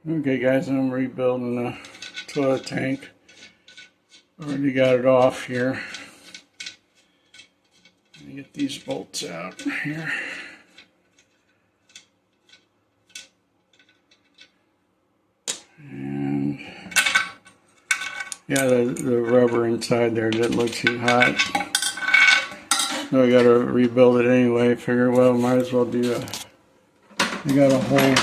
Okay guys, I'm rebuilding the toilet tank. Already got it off here. Let me get these bolts out here. And yeah, the rubber inside there didn't look too hot. So I gotta rebuild it anyway. Figure, well, might as well do I got a whole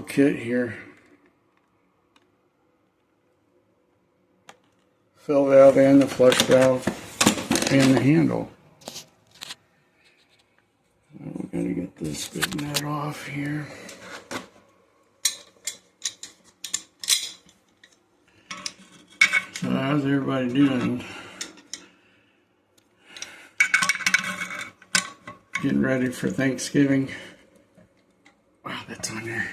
kit here. Fill valve and the flush valve and the handle. We gotta get this big nut off here. So how's everybody doing? Getting ready for Thanksgiving. Wow, that's on there.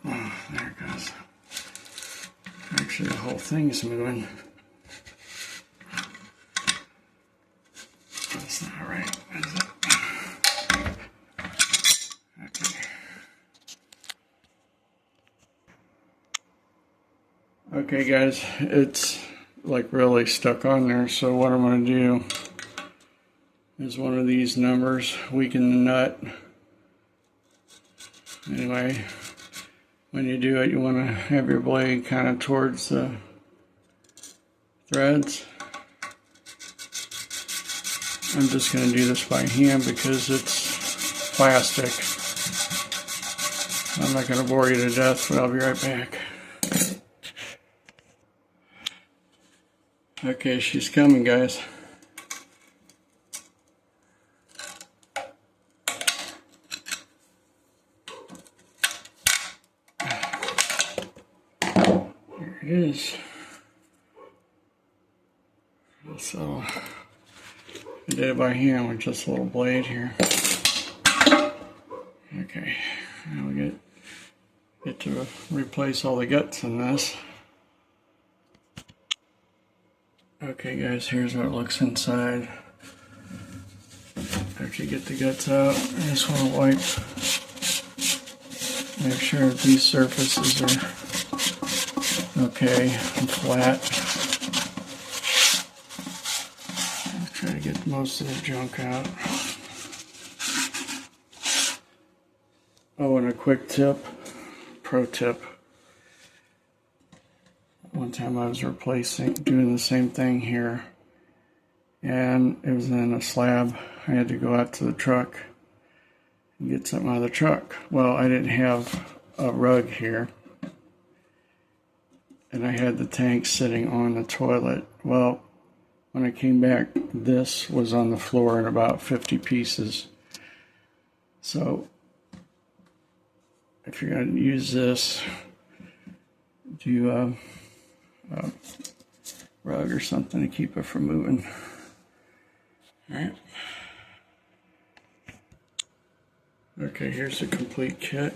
Oh, there it goes. Actually, the whole thing's moving. That's not right, is it? Okay. Okay, guys, it's like really stuck on there, so what I'm going to do is one of these numbers, weaken the nut. Anyway, when you do it, you want to have your blade kind of towards the threads. I'm just going to do this by hand because it's plastic. I'm not going to bore you to death, but I'll be right back. Okay, she's coming, guys. Here it is. So I did it by hand with just a little blade here. Okay, now we get to replace all the guts in this. Okay guys, here's what it looks inside. After you get the guts out, I just want to wipe, make sure that these surfaces are okay and flat. I'll try to get most of the junk out. Oh, and a quick tip, pro tip. One time I was doing the same thing here, and it was in a slab. I had to go out to the truck and get something out of the truck. Well, I didn't have a rug here, and I had the tank sitting on the toilet. Well, when I came back, this was on the floor in about 50 pieces. So if you're going to use this, do a rug or something to keep it from moving. Alright. Okay, here's the complete kit.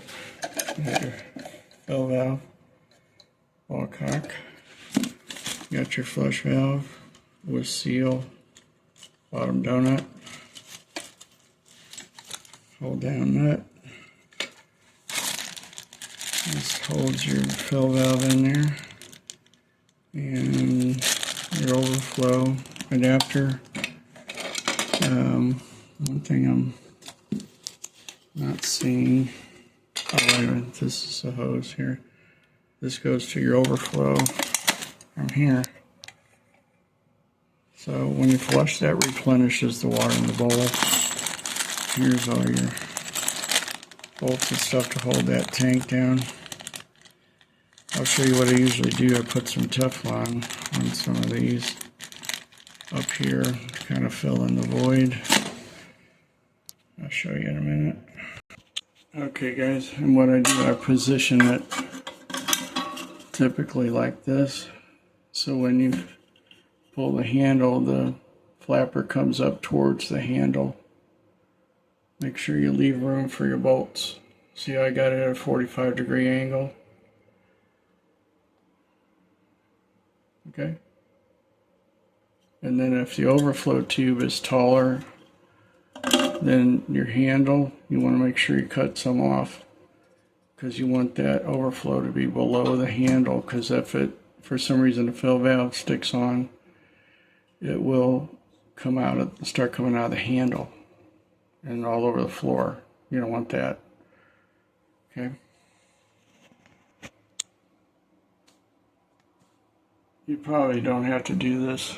You got your fill valve, ball cock. You got your flush valve with seal, bottom donut, hold down nut. This holds your fill valve in there. And your overflow adapter. One thing I'm not seeing. Oh, wait a minute, this is the hose here. This goes to your overflow from here. So when you flush, that replenishes the water in the bowl. Here's all your bolts and stuff to hold that tank down. I'll show you what I usually do. I put some Teflon on some of these up here to kind of fill in the void. I'll show you in a minute. Okay guys, and what I do, I position it typically like this. So when you pull the handle, the flapper comes up towards the handle. Make sure you leave room for your bolts. See how I got it at a 45-degree angle? Okay. And then if the overflow tube is taller Then your handle, you want to make sure you cut some off, because you want that overflow to be below the handle, because if it, for some reason, the fill valve sticks on, it will start coming out of the handle and all over the floor. You don't want that. Okay. You probably don't have to do this,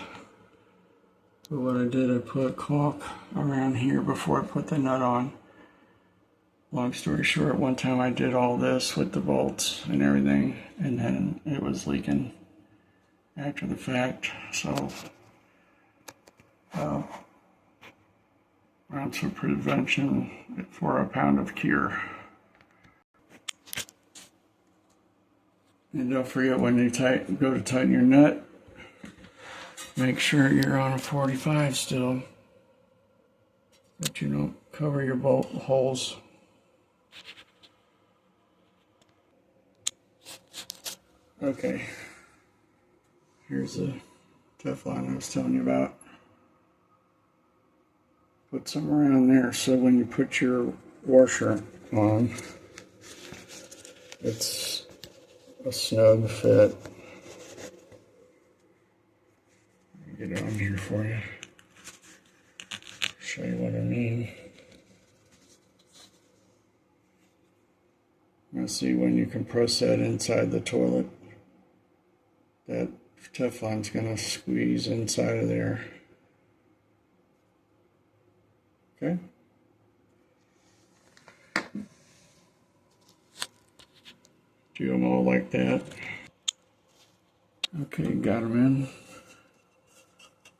but what I did, I put caulk around here before I put the nut on. Long story short, one time I did all this with the bolts and everything, and then it was leaking after the fact. So ounce for prevention for a pound of cure. And don't forget, when you go to tighten your nut, make sure you're on a 45 still, that you don't cover your bolt holes. Okay, here's the Teflon I was telling you about. Put some around there so when you put your washer on, it's a snug fit. Let me get it on here for you. Show you what I mean. Now see, when you compress that inside the toilet, that Teflon's gonna squeeze inside of there. Okay? Do them all like that. Okay, got them in.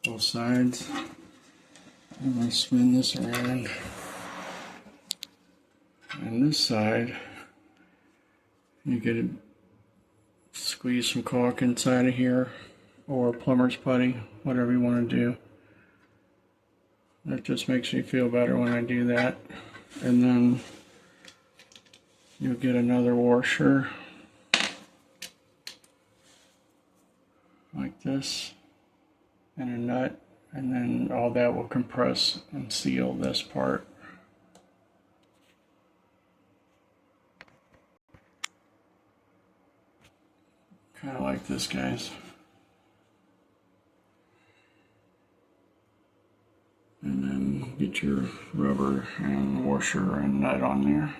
Both sides. I'm going to spin this around. And this side, you get to squeeze some caulk inside of here, or plumber's putty, whatever you want to do. That just makes me feel better when I do that. And then you'll get another washer like this, and a nut, and then all that will compress and seal this part. Kind of like this, guys. And then get your rubber and washer and nut on there.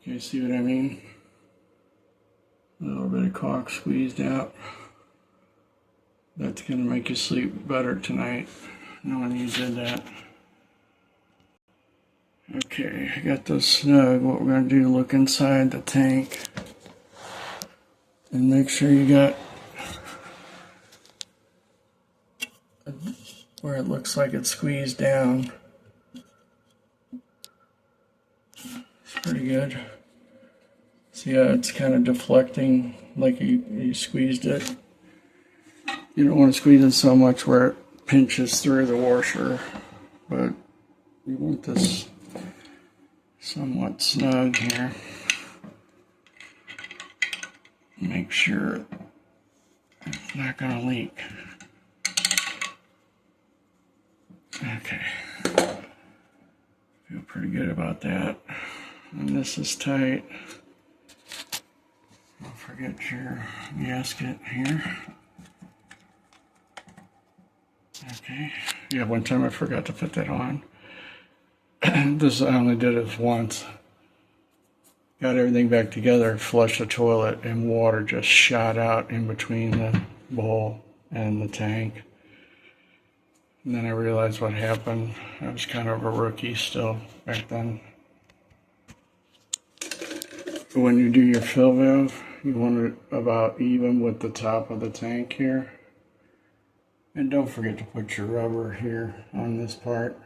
Okay, see what I mean? A little bit of caulk squeezed out. That's going to make you sleep better tonight, knowing you did that. Okay, I got those snug. What we're going to do, look inside the tank and make sure you got where it looks like it's squeezed down. It's pretty good. See how it's kind of deflecting, like you squeezed it. You don't want to squeeze it so much where it pinches through the washer, but you want this somewhat snug here. Make sure it's not going to leak. Okay, feel pretty good about that. And this is tight. Don't forget your gasket here. Okay, yeah, one time I forgot to put that on. This, I only did it once. Got everything back together, flushed the toilet, and water just shot out in between the bowl and the tank. And then I realized what happened. I was kind of a rookie still back then. When you do your fill valve, you want it about even with the top of the tank here. And don't forget to put your rubber here on this part.